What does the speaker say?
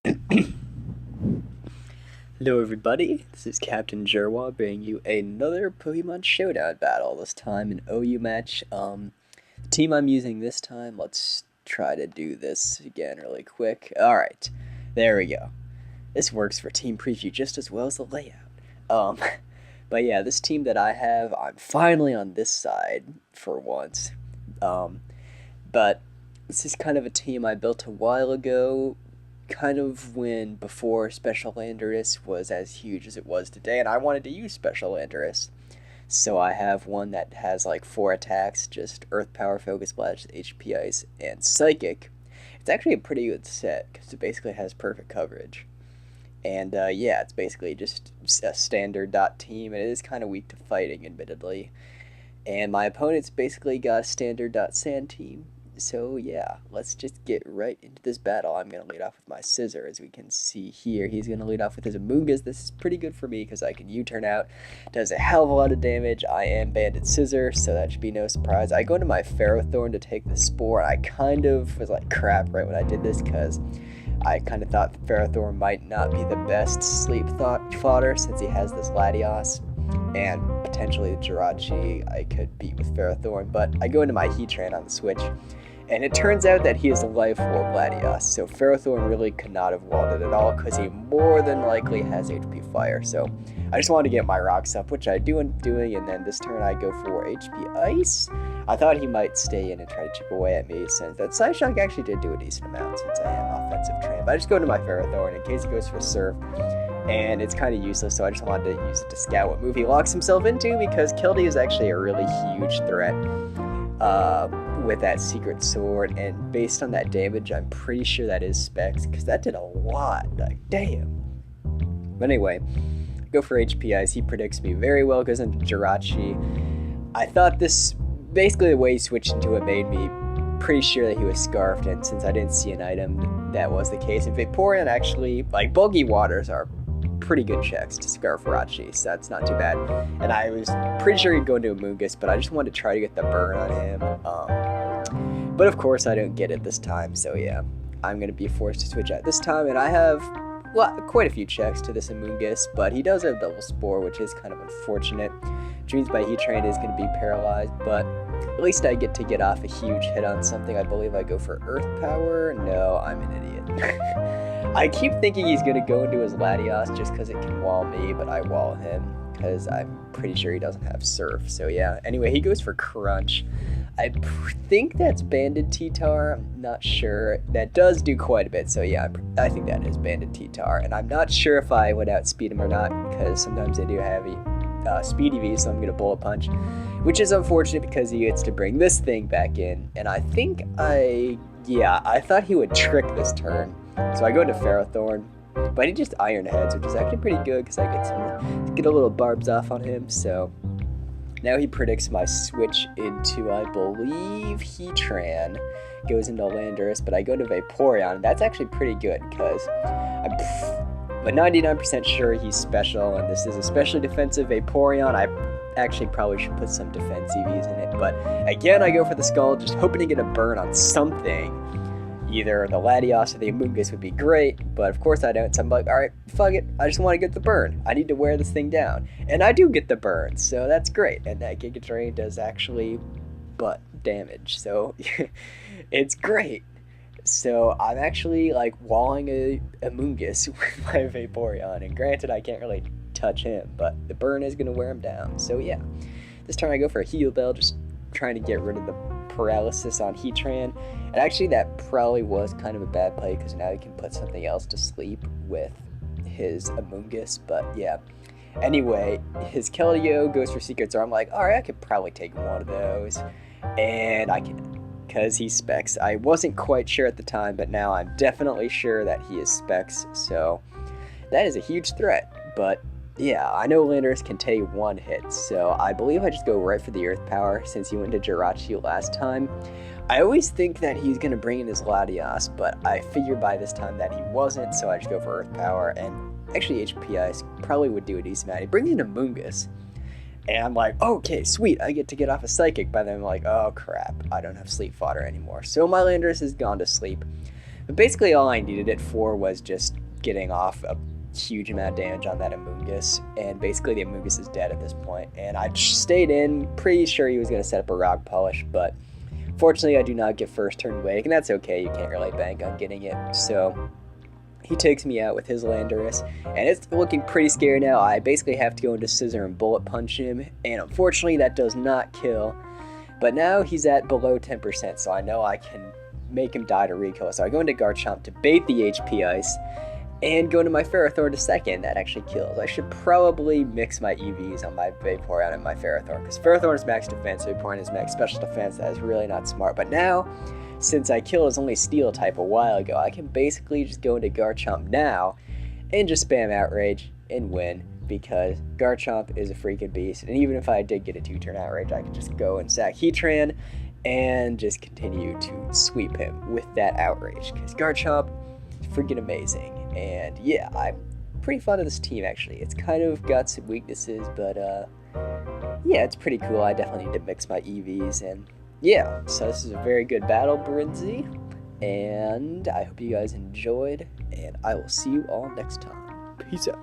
Hello everybody, this is Captain Jerwa bringing you another Pokemon Showdown battle, this time an OU match. The team I'm using this time, let's try to do this again really quick. Alright, there we go. This works for team preview just as well as the layout. Um, but yeah, this team that I have, I'm finally on this side for once. But this is kind of a team I built a while ago, kind of when before Special Landorus was as huge as it was today, and I wanted to use Special Landorus. So I have one that has like 4 attacks, just Earth Power, Focus Blast, HP Ice, and Psychic. It's actually a pretty good set, because it basically has perfect coverage. And yeah, it's basically just a standard dot team, and it is kind of weak to fighting, admittedly. And my opponent's basically got a standard dot sand team. So yeah, let's just get right into this battle. I'm going to lead off with my Scissor, as we can see here. He's going to lead off with his Amoonguss. This is pretty good for me because I can U-turn out. Does a hell of a lot of damage. I am Banded Scissor, so that should be no surprise. I go into my Ferrothorn to take the Spore. I kind of was like crap right when I did this because I kind of thought Ferrothorn might not be the best sleep fodder since he has this Latios. And potentially the Jirachi I could beat with Ferrothorn, but I go into my Heatran on the switch. And it turns out that he is a Life Orb Latios, so Ferrothorn really could not have walled it at all, because he more than likely has HP Fire. So I just wanted to get my rocks up, which I do end up doing, and then this turn I go for HP Ice. I thought he might stay in and try to chip away at me, since that Psyshock actually did do a decent amount, since I am offensive trained. But I just go into my Ferrothorn in case he goes for Surf, and it's kind of useless, so I just wanted to use it to scout what move he locks himself into, because Keldeo is actually a really huge threat. With that Secret Sword, and based on that damage, I'm pretty sure that is Specs, because that did a lot, like, damn. But anyway, go for HP Ice. He predicts me very well, goes into Jirachi. I thought this, basically the way he switched into it made me pretty sure that he was Scarfed, and since I didn't see an item, that was the case. And Vaporeon actually, like, Bulky Waters are pretty good checks to Scarfrachi, so that's not too bad. And I was pretty sure he'd go into Amoonguss, but I just wanted to try to get the burn on him. But of course I don't get it this time, so yeah, I'm going to be forced to switch out this time, and I have quite a few checks to this Amoonguss, but he does have Double Spore, which is kind of unfortunate. Dreams by Heatran is going to be paralyzed, but at least I get off a huge hit on something. I believe I go for Earth Power. No, I'm an idiot. I keep thinking he's going to go into his Latios just because it can wall me, but I wall him because I'm pretty sure he doesn't have Surf. So yeah, anyway, he goes for Crunch. I think that's Banded T-Tar. I'm not sure. That does do quite a bit, so yeah, I think that is Banded T-Tar. And I'm not sure if I would outspeed him or not, because sometimes they do have Speed EV, so I'm going to Bullet Punch, which is unfortunate because he gets to bring this thing back in. And I think I thought he would trick this turn. So I go into Ferrothorn, but he just Iron Heads, which is actually pretty good because I get a little barbs off on him. So now he predicts my switch into, I believe, Heatran. Goes into Landorus, but I go to Vaporeon, and that's actually pretty good because I'm 99% sure he's special, and this is especially defensive Vaporeon. I actually probably should put some defense EVs in it, but again, I go for the Skull, just hoping to get a burn on something. Either the Latios or the Amoonguss would be great, but of course I don't, so I'm like, alright, fuck it, I just want to get the burn. I need to wear this thing down. And I do get the burn, so that's great. And that Giga Drain does actually butt damage, so it's great. So I'm actually like walling a Amoonguss with my Vaporeon, and granted I can't really touch him, but the burn is going to wear him down. So yeah, this time I go for a Heal Bell, just trying to get rid of the paralysis on Heatran. And actually that probably was kind of a bad play because now he can put something else to sleep with his Amoonguss, but yeah. Anyway, his Keldeo goes for Secret Sword. I'm like, alright, I could probably take one of those. And I can, because he's Specs. I wasn't quite sure at the time, but now I'm definitely sure that he is Specs, so that is a huge threat. But yeah, I know Landorus can take one hit, so I believe I just go right for the Earth Power since he went to Jirachi last time. I always think that he's going to bring in his Latios, but I figured by this time that he wasn't, so I just go for Earth Power, and actually HP Ice probably would do a decent amount. He brings in Amoonguss, and I'm like, okay, sweet, I get to get off a Psychic, but then I'm like, oh crap, I don't have Sleep Fodder anymore. So my Landorus has gone to sleep. But basically all I needed it for was just getting off a huge amount of damage on that Amoonguss, and basically the Amoonguss is dead at this point. And I stayed in, pretty sure he was going to set up a Rock Polish, but fortunately I do not get first turn Wake, and that's okay, you can't really bank on getting it. So he takes me out with his Landorus, and it's looking pretty scary now. I basically have to go into Scissor and Bullet Punch him, and unfortunately that does not kill. But now he's at below 10%, so I know I can make him die to Recoil. So I go into Garchomp to bait the HP Ice, and go into my Ferrothorn to second. That actually kills. I should probably mix my EVs on my Vaporeon and my Ferrothorn, because Ferrothorn is max defense, Vaporeon is max special defense. That is really not smart. But now, since I killed his only Steel type a while ago, I can basically just go into Garchomp now and just spam Outrage and win, because Garchomp is a freaking beast. And even if I did get a 2-turn Outrage, I could just go and sack Heatran and just continue to sweep him with that Outrage, because Garchomp is freaking amazing. And yeah, I'm pretty fond of this team, actually. It's kind of got some weaknesses, but yeah, it's pretty cool. I definitely need to mix my EVs, and yeah, so this is a very good battle, Brinzy, and I hope you guys enjoyed, and I will see you all next time. Peace out.